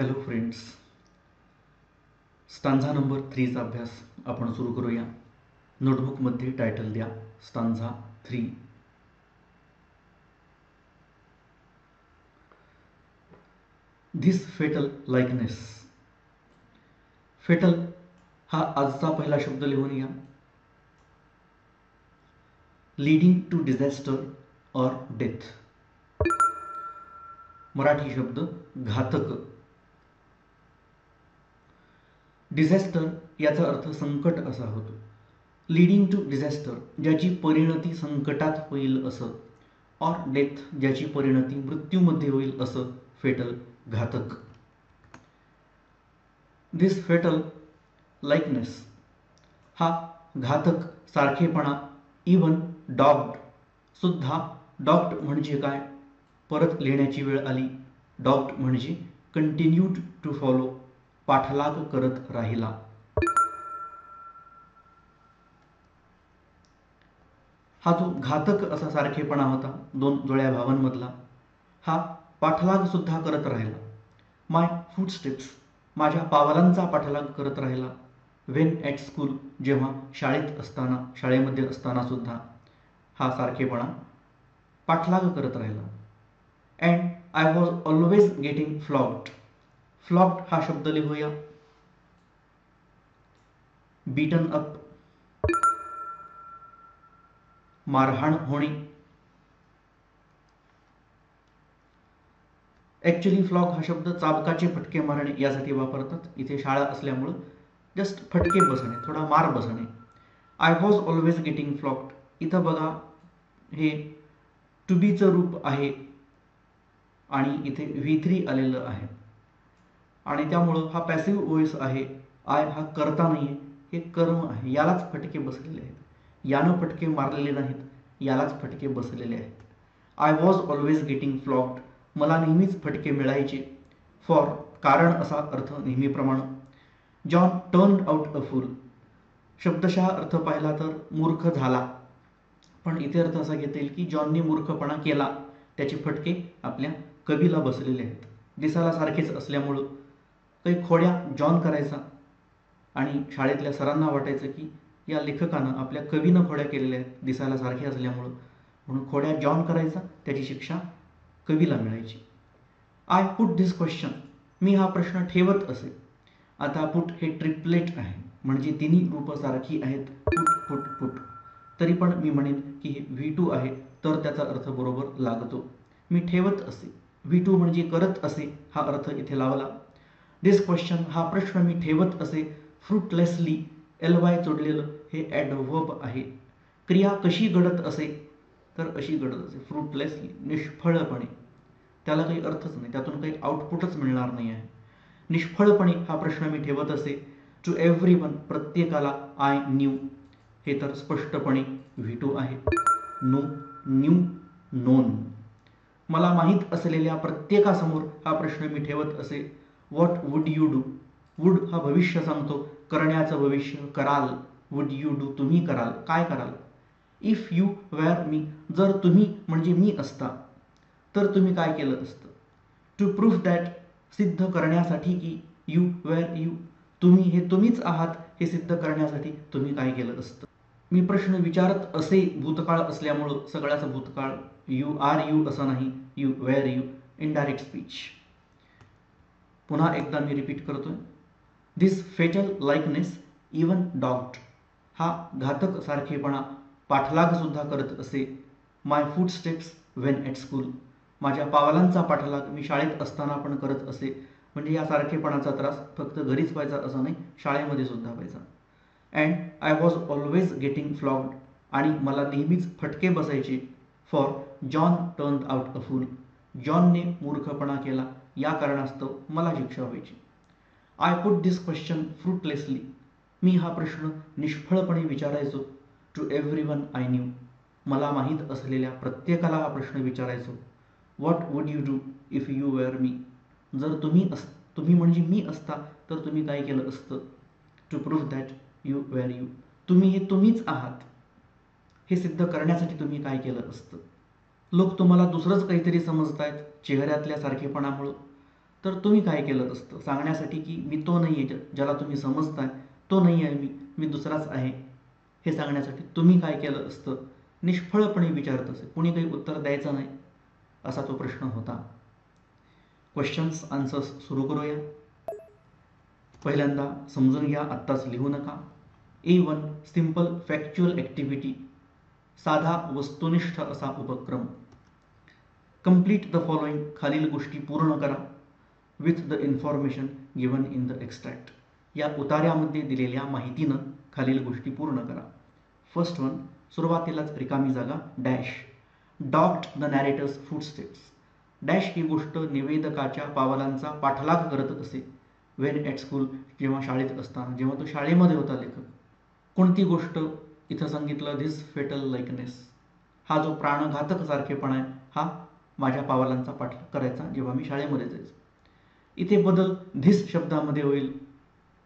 Hello friends, stanza number 3चा अभ्यास आपण सुरू करूया. नोटबुकमध्ये टायटल द्या stanza 3. This fatal likeness. Fatal हा आजचा पहिला शब्द लिहून घ्या. Leading to disaster or death. Marathi शब्द घातक. डिझास्टर याचा अर्थ संकट असा होतो. लीडिंग टू डिझास्टर ज्याची परिणती संकटात होईल असं, और डेथ ज्याची परिणती मृत्यूमध्ये होईल असं फेटल घातक. दिस फेटल लाइकनेस हा घातक सारखेपणा. इवन डॉग्ड सुद्धा. डॉग्ड म्हणजे काय? परत लिहिण्याची वेळ आली. डॉग्ड म्हणजे कंटिन्यूड टू फॉलो, पाठलाग करत राहिला. हा जो घातक असा सारखेपणा होता दोन जुळ्या भावांमधला, हा पाठलाग सुद्धा करत राहिला. माय फूटस्टेप्स माझ्या पावलांचा पाठलाग करत राहिला. व्हेन ॲट स्कूल जेव्हा शाळेत असताना, शाळेमध्ये असताना सुद्धा हा सारखेपणा पाठलाग करत राहिला. And I was always getting flogged. Flogged हा शब्द लिहूया. बीटन अप मारहाण होणे. ॲक्च्युली फ्लॉग हा शब्द चाबकाचे फटके मारणे यासाठी वापरतात. इथे शाळा असल्यामुळं जस्ट फटके बसणे, थोडा मार बसणे. I was always getting flogged. इथं बघा हे टू बीचं रूप आहे आणि इथे V3 आलेलं आहे आणि त्यामुळं हा पॅसिव्ह वॉइस आहे. आय हा कर्ता नाही आहे, हे कर्म आहे. यालाच फटके बसलेले आहेत. यानं फटके मारलेले नाहीत, यालाच फटके बसलेले आहेत. आय वॉज ऑलवेज गेटिंग फ्लॉग्ड मला नेहमीच फटके मिळायचे. फॉर कारण असा अर्थ नेहमीप्रमाणे. जॉन टर्न्ड आउट अ फूल शब्दशः अर्थ पाहिला तर मूर्ख झाला, पण इथे अर्थ असा घेता येईल की जॉनने मूर्खपणा केला, त्याचे फटके आपल्या कवीला बसलेले आहेत. दिसायला सारखेच असल्यामुळं काही खोड्या जॉन करायचा आणि शाळेतल्या सरांना वाटायचं की या लेखकानं आपल्या कवीनं खोड्या केलेल्या आहेत दिसायला सारखे असल्यामुळं, म्हणून खोड्या जॉन करायचा, त्याची शिक्षा कवीला मिळायची. आय पुट धिस क्वेश्चन मी हा प्रश्न ठेवत असे. आता पुट हे ट्रिपलेट आहे म्हणजे तिन्ही रूपं सारखी आहेत. Put put put. तरी पण मी म्हणेन की हे V2 आहे तर त्याचा अर्थ बरोबर लागतो. मी ठेवत असे. V2 म्हणजे करत असे हा अर्थ इथे लावला. दिस क्वेश्चन हा प्रश्न मी ठेवत असे. फ्रुटलेसली LY जोडलेलं हे ॲडव्हर्ब आहे. क्रिया कशी घडत असे तर अशी घडत असे. फ्रुटलेसली निष्फळपणे. त्याला काही अर्थच नाही, त्यातून काही आउटपुटच मिळणार नाही आहे. निष्फळपणे हा प्रश्न मी ठेवत असे. टू एव्हरीवन प्रत्येकाला. आय न्यू हे तर स्पष्टपणे V2 आहे. नो न्यू नोन मला माहीत असलेल्या प्रत्येकासमोर हा प्रश्न मी ठेवत असे. What would you do. Would हा भविष्य सांगतो, करण्याचं भविष्य. कराल. वुड यू डू तुम्ही कराल, काय कराल. इफ यू वेअर मी जर तुम्ही म्हणजे मी असता तर तुम्ही काय केलं असतं. टू प्रूव्ह दॅट सिद्ध करण्यासाठी की यू वेअर यू तुम्ही हे तुम्हीच आहात हे सिद्ध करण्यासाठी तुम्ही काय केलं असतं. मी प्रश्न विचारत असे भूतकाळ असल्यामुळं सगळ्याचं भूतकाळ. यू आर यू असं नाही, you were you. Indirect speech. पुन्हा एकदा मी रिपीट करतोय. This fatal likeness even dogged हा घातक सारखेपणा पाठलाग सुद्धा करत असे. My footsteps when at school माझ्या पावलांचा पाठलाग मी शाळेत असताना पण करत असे. म्हणजे या सारखेपणाचा त्रास फक्त घरीच व्हायचा असं नाही, शाळेमध्ये सुद्धा व्हायचा. And I was always getting flogged आणि मला नेहमीच फटके बसायचे. For John turned out a fool जॉनने मूर्खपणा केला या कारणास्तव मला शिक्षा व्हायची. I put this question fruitlessly मी हा प्रश्न निष्फळपणे विचारायचो. टू एव्हरीवन आय न्यू मला माहीत असलेल्या प्रत्येकाला हा प्रश्न विचारायचो. What would you do if you were me जर तुम्ही म्हणजे मी असता तर तुम्ही काय केलं असतं. To prove that you were you तुम्ही हे तुम्हीच आहात हे सिद्ध करण्यासाठी तुम्ही काय केलं असतं. लोक तुम्हाला दुसरंच काहीतरी समजतायत चेहऱ्यातल्या सारखेपणामुळं. तर तुम्ही काय केलं असतं सांगण्यासाठी की मी तो नाही आहे ज्याला तुम्ही समजताय, तो नाही आहे मी दुसराच आहे हे सांगण्यासाठी तुम्ही काय केलं असतं. निष्फळपणे विचारत असे, कुणी काही उत्तर द्यायचं नाही असा तो प्रश्न होता. क्वेश्चन्स आन्सर्स सुरू करूया. पहिल्यांदा समजून घ्या, आत्ताच लिहू नका. A1 सिंपल फॅक्च्युअल ॲक्टिव्हिटी, साधा वस्तुनिष्ठ असा उपक्रम. कंप्लीट द फॉलोइंग, खालील गोष्टी पूर्ण करा. With the information given in the extract, या उतार्यामध्ये दिलेल्या माहितीनं खालील गोष्टी पूर्ण करा. फर्स्ट वन, सुरुवातीलाच रिकामी जागा, dash. Dogged the narrator's footsteps. Dash ही गोष्ट निवेदकाच्या पावलांचा पाठलाग करत असे. वेन ॲट स्कूल, जेव्हा शाळेत असताना, जेव्हा तो शाळेमध्ये होता लेखक. कोणती गोष्ट? इथं सांगितलं धिस फेटल लाईकनेस, हा जो प्राणघातक सारखेपणा आहे हा माझ्या पावलांचा पाठलाग करायचा जेव्हा मी शाळेमध्ये जायचो. इथे बदल धिस शब्दामध्ये होईल.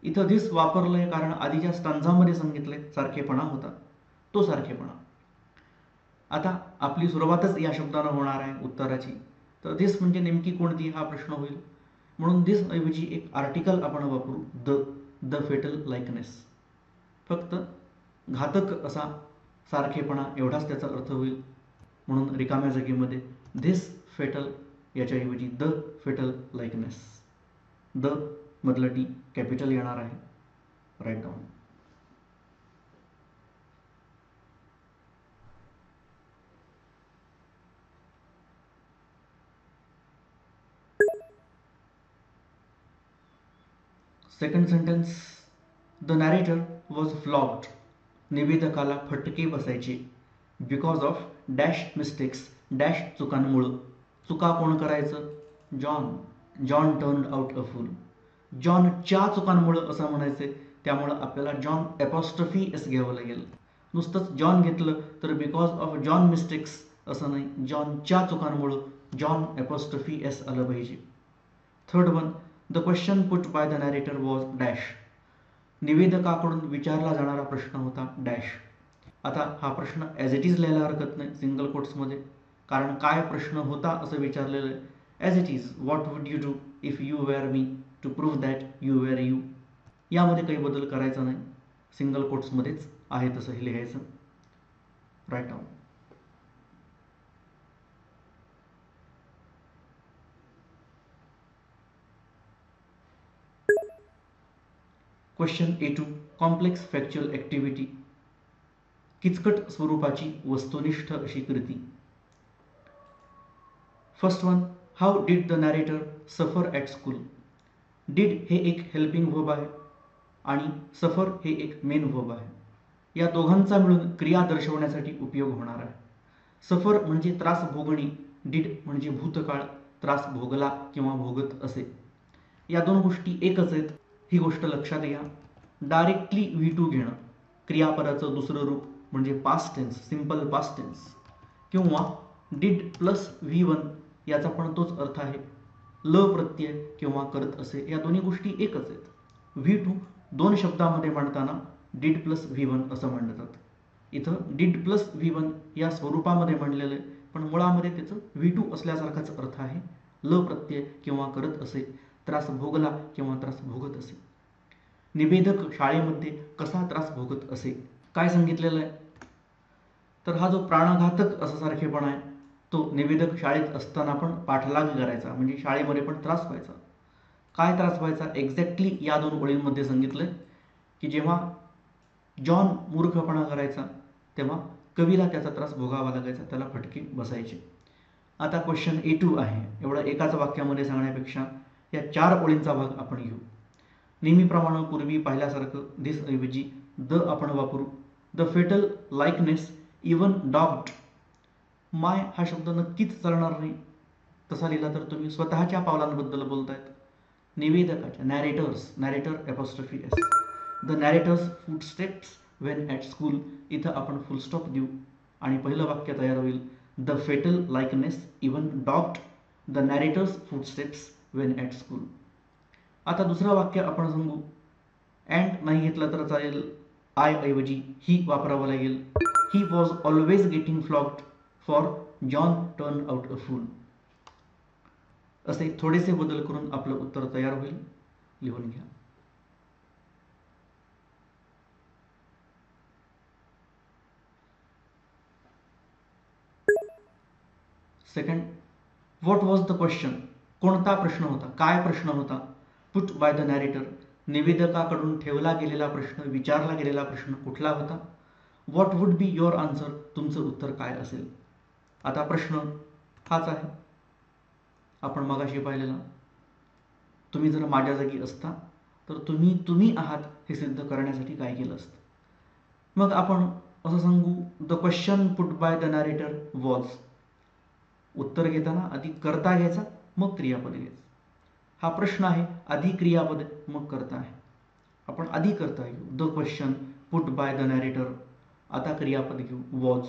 इथं धिस वापरलंय कारण आधीच्या स्टांजामध्ये सांगितलंय सारखेपणा होता, तो सारखेपणा. आता आपली सुरुवातच या शब्दानं होणार आहे उत्तराची, तर धिस म्हणजे नेमकी कोणती हा प्रश्न होईल. म्हणून धिस ऐवजी एक आर्टिकल आपण वापरू, द फेटल लाईकनेस. फक्त घातक असा सारखेपणा एवढाच त्याचा अर्थ होईल. म्हणून रिकाम्या जागेमध्ये धिस फेटल याच्याऐवजी द फेटल लाईकनेस. द मधलं टी कॅपिटल येणार आहे. Write down. Second sentence, the narrator was flogged. निवेदकाला फटके बसायचे. Because of dash mistakes, dash चुकांमुळं. चुका कोण करायचं? John. John turned out a fool. जॉनच्या चुकांमुळं असं म्हणायचं, त्यामुळं आपल्याला जॉन ॲपॉस्ट्रफी एस घ्यावं लागेल. नुसतंच जॉन घेतलं तर बिकॉज ऑफ जॉन मिस्टेक्स असं नाही, जॉनच्या चुकांमुळं जॉन ॲपॉस्ट्रफी एस आलं पाहिजे. Third one, the question put by the narrator was dash. निवेदकाकडून विचारला जाणारा प्रश्न होता डॅश. आता हा प्रश्न ॲज इट इज लिहायला हरकत नाही सिंगल कोट्समध्ये, कारण काय प्रश्न होता असं विचारलेलं आहे. As it is, what would you do if you were me to prove that you were you. यामध्ये काही बदल करायचा नाही, सिंगल कोट्समध्येच आहे तसं हे लिहायचं. Write down. Question A2, complex factual activity, किचकट स्वरूपाची वस्तुनिष्ठ अशी कृती. First one, how did the narrator suffer at school. Did हे एक हेल्पिंग वर्ब आहे आणि सफर हे एक मेन वर्ब आहे. या दोघांचा मिळून क्रिया दर्शवण्यासाठी उपयोग होणार आहे. सफर म्हणजे त्रास भोगणी, डिड म्हणजे भूतकाळ, त्रास भोगला किंवा भोगत असे. या दोन गोष्टी एकच आहेत, ही गोष्ट लक्षात घ्या. डायरेक्टली V2 घेणं, क्रियापदाचं दुसरं रूप म्हणजे past tense, simple past tense, किंवा डिड प्लस V1 याचा पण तोच अर्थ आहे. ल प्रत्यय किंवा करत असे, या दोन्ही गोष्टी एकच आहेत. V2 दोन शब्दामध्ये मांडताना डिड प्लस V1 असं मांडतात. इथं डिड प्लस V1 या स्वरूपामध्ये मांडलेलं आहे, पण मुळामध्ये त्याचं V2 असल्यासारखाच अर्थ आहे. ल प्रत्यय किंवा करत असे, त्रास भोगला किंवा त्रास भोगत असे. निवेदक शाळेमध्ये कसा त्रास भोगत असे, काय सांगितलेलं आहे? तर हा जो प्राणघातक असा सारखेपणा आहे तो निवेदक शाळेत असताना पण पाठलाग करायचा, म्हणजे शाळेमध्ये पण त्रास व्हायचा. काय त्रास व्हायचा एक्झॅक्टली या दोन ओळींमध्ये सांगितलंय की जेव्हा जॉन मूर्खपणा करायचा तेव्हा कवीला त्याचा त्रास भोगावा लागायचा, त्याला फटके बसायचे. आता क्वेश्चन A2 आहे. एवढं एकाच वाक्यामध्ये सांगण्यापेक्षा या 4 ओळींचा भाग आपण घेऊ. नेहमीप्रमाणे पूर्वी पाहिल्यासारखं धिस ऐवजी द आपण वापरू. The fatal likeness even dogged. My हा शब्द नक्कीच चालणार नाही, तसा लिहिला तर तुम्ही स्वतःच्या पावलांबद्दल बोलतायत. निवेदकाच्या, narrator apostrophe S. The narrator's footsteps when at school, इथं आपण फुल स्टॉप देऊ आणि पहिलं वाक्य तयार होईल the fatal likeness even dogged the narrator's footsteps when at school. आता दुसरं वाक्य आपण सांगू. अँड नाही घेतलं तर चालेल, आय ऐवजी ही वापरावं लागेल. He was always getting flogged for John turn out a fool. असे थोडेसे बदल करून आपलं उत्तर तयार होईल. लिहून घ्या. Second, what was the question? कोणता प्रश्न होता? काय प्रश्न होता? Put by the narrator. निवेदकाकडून ठेवला गेलेला प्रश्न, विचारला गेलेला प्रश्न कुठला होता? What would be your answer? तुमचं उत्तर काय असेल? आता प्रश्न हाच आहे, आपण मगाशी पाहिलेला. तुम्ही जर माझ्या जागी असता तर तुम्ही आहात हे सिद्ध करण्यासाठी काय केलं असतं? मग आपण असं सांगू, the question put by the narrator was. उत्तर घेताना आधी कर्ता घ्यायचा, मग क्रियापद घ्यायचं. हा प्रश्न आहे, आधी क्रियापद मग कर्ता आहे. आपण आधी कर्ता घेऊ, the question put by the narrator. आता क्रियापद घेऊ वॉज,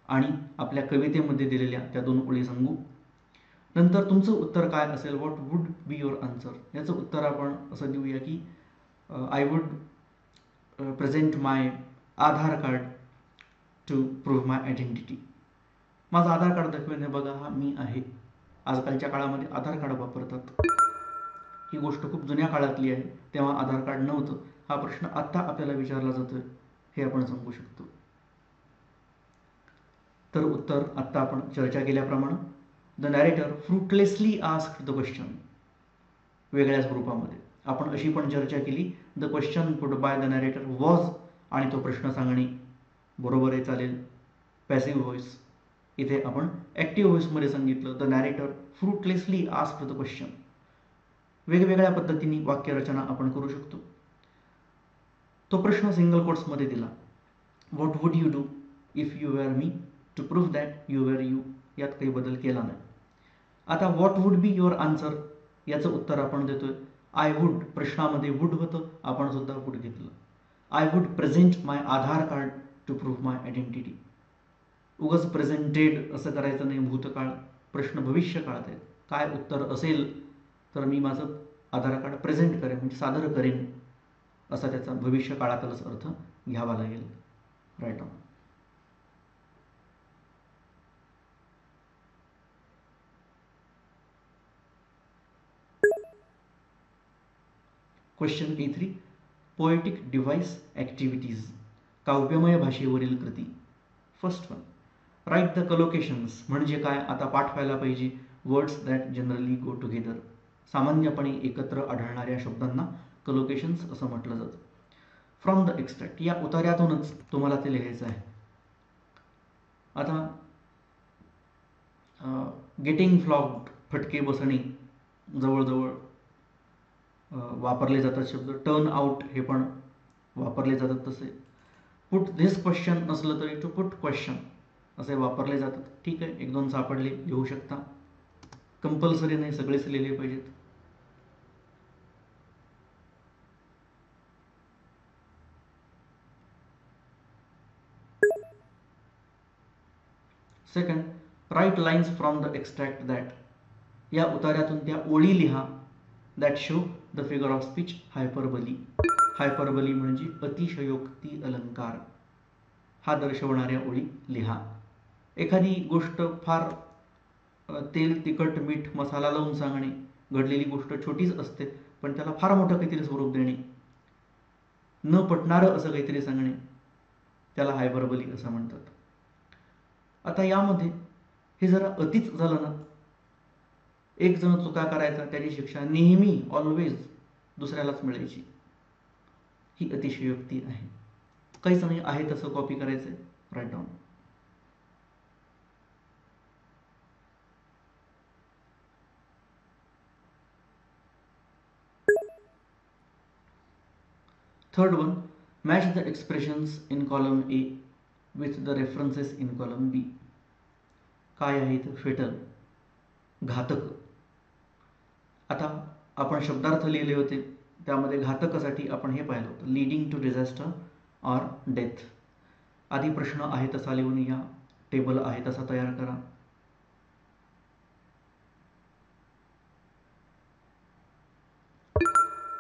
आणि आपल्या कवितेमध्ये दिलेल्या त्या 2 ओळी सांगू. नंतर तुमचं उत्तर काय असेल, what would be your answer. याचं उत्तर आपण असं देऊया की I would present my Aadhaar card to prove my identity. माझं आधार कार्ड दाखवेन, बघा हा मी आहे. आजकालच्या काळामध्ये आधार कार्ड वापरतात. ही गोष्ट खूप जुन्या काळातली आहे, तेव्हा आधार कार्ड नव्हतं. हा प्रश्न आत्ता आपल्याला विचारला जातोय, हे आपण सांगू शकतो. तर उत्तर आत्ता आपण चर्चा केल्याप्रमाणे, the narrator fruitlessly asked the question. वेगळ्या स्वरूपामध्ये आपण अशी पण चर्चा केली, the question put by the narrator was, आणि तो प्रश्न सांगणे. बरोबर आहे, चालेल. Passive voice. इथे आपण ॲक्टिव्ह व्हॉइसमध्ये सांगितलं, the narrator fruitlessly asked the question. वेगवेगळ्या पद्धतीने वाक्यरचना आपण करू शकतो. तो प्रश्न सिंगल कोट्समध्ये दिला, what would you do if you were me to prove that you were you. यात काही बदल केला नाही. आता what would be your answer, याचं उत्तर आपण देतोय, आय वुड. प्रश्नामध्ये वुड होतं, आपण सुद्धा वुड घेतलं. I would present my Aadhaar card to prove my identity. उगाच प्रेझेंटेड असं करायचं नाही, भूतकाळ. प्रश्न भविष्य काळात आहे. काय उत्तर असेल तर मी माझं आधार कार्ड प्रेझेंट करेन, म्हणजे सादर करेन, असा त्याचा भविष्य काळातलाच अर्थ घ्यावा लागेल. Write on. Question E3, poetic device activities. काव्यमय भाषेवरील कृती. First one, write the collocations. म्हणजे काय? आता पाठ व्हायला पाहिजे. Words that generally go together. सामान्यपणे एकत्र आढळणाऱ्या शब्दांना कलोकेशन्स असं म्हटलं जातं. From the extract. या उतार्यातूनच तुम्हाला ते लिहायचं आहे. आता गेटिंग फ्लॉग्ड, फटके बसणे, जवळजवळ वापरले जातात शब्द. टर्न आउट हे पण वापरले जातात तसे. पुट धिस क्वेश्चन नसलं तरी टू पुट क्वेश्चन असे वापरले जातात. ठीक आहे, 1-2 सापडले, लिहू शकता. कंपल्सरी नाही, सगळेच लिहिले पाहिजेत. Second, write lines from the extract that. या उतार्यातून त्या ओळी लिहा that show the figure of speech hyperbole. Hyperbole म्हणजे अतिशयोक्ती अलंकार. हा दर्शवणाऱ्या ओळी लिहा. एखादी गोष्ट फार तेल, तिखट, मीठ, मसाला लावून सांगणे, घडलेली गोष्ट छोटीच असते, पण त्याला फार मोठं काहीतरी स्वरूप देणे, न पटणारं असं काहीतरी सांगणे, त्याला हायपरबली असं म्हणतात. आता यामध्ये हे जरा अतिच झालं ना. एक जण चुका करायचा, त्याची शिक्षा नेहमी ऑलवेज दुसऱ्यालाच मिळायची. ही अतिशयोक्ती आहे. काहीच नाही, आहे तसं कॉपी करायचंय. Write down. Third one, match the expressions in column A with the references in column B. काय आहे तर फेटल, घातक. आता आपण शब्दार्थ लिहिले होते, त्यामध्ये घातकासाठी आपण हे पाहिलं होतं, leading to disaster or death. आधी प्रश्न आहे तसा लिहून या, टेबल आहे तसा तयार करा.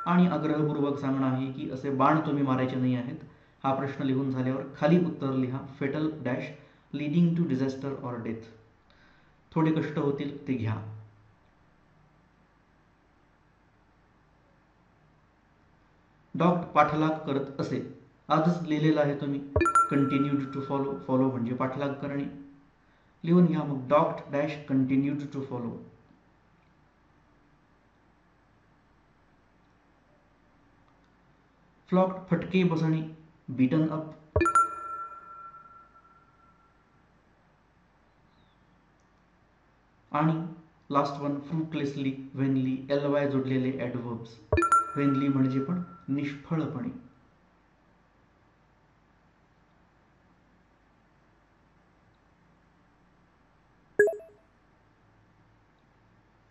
आणि आग्रहपूर्वक सांगणं आहे की असे बाण तुम्ही मारायचे नाही आहेत. हा प्रश्न लिहून झाल्यावर खाली उत्तर लिहा, fatal dash leading to disaster or death. थोडे कष्ट होतील, ते घ्या. डॉग पाठलाग करत असे. आजच लिहिलेलं आहे तुम्ही. कंटिन्यूड टू फॉलो, फॉलो म्हणजे पाठलाग करणे. लिहून घ्या मग. Dog dash continued to follow. Flogged फटके बसणे, बीटन अप. आणि last one fruitlessly, vainly, ly जोडलेले ॲडव्हर्ब्स. व्हेनली म्हणजे पण निष्फळपणे.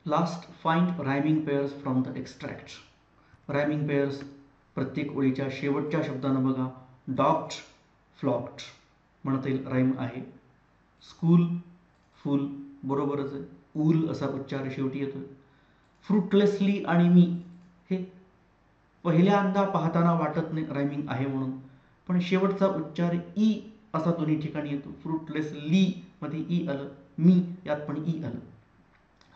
Last find rhyming pairs from the extract. Rhyming pairs प्रत्येक ओळीच्या शेवटच्या शब्दानं बघा. डॉक्ड, फ्लॉक्ड म्हणता येईल, राईम आहे. स्कूल, फुल बरोबरच आहे. ऊल असा उच्चार शेवटी येतोय. फ्रुटलेसली आणि मी हे पहिल्यांदा पाहताना वाटत नाही रायमिंग आहे म्हणून, पण शेवटचा उच्चार ई असा दोन्ही ठिकाणी येतो. फ्रुटलेसली मध्ये ई आलं, मी यात पण ई आलं.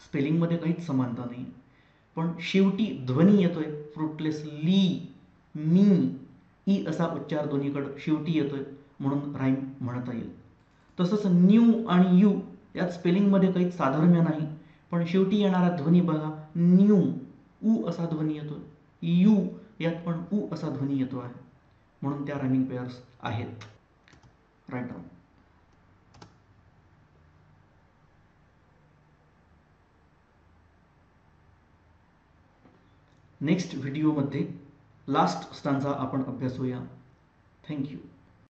स्पेलिंगमध्ये काहीच समानता नाही, पण शेवटी ध्वनी येतोय. फ्रुटलेसली, मी, ई असा उच्चार दोन्हीकडं शेवटी येतोय म्हणून राईम म्हणता येईल. तसंच न्यू आणि यू यात स्पेलिंगमध्ये काहीच साधर्म्य नाही, पण शेवटी येणारा ध्वनी बघा. न्यू, ऊ असा ध्वनी येतोय. यू यात पण ऊ असा ध्वनी येतो आहे, म्हणून त्या रायमिंग पेयर्स आहेत. Right down. नेक्स्ट व्हिडिओमध्ये लास्ट स्टांजा आपण अभ्यासूया. थँक्यू.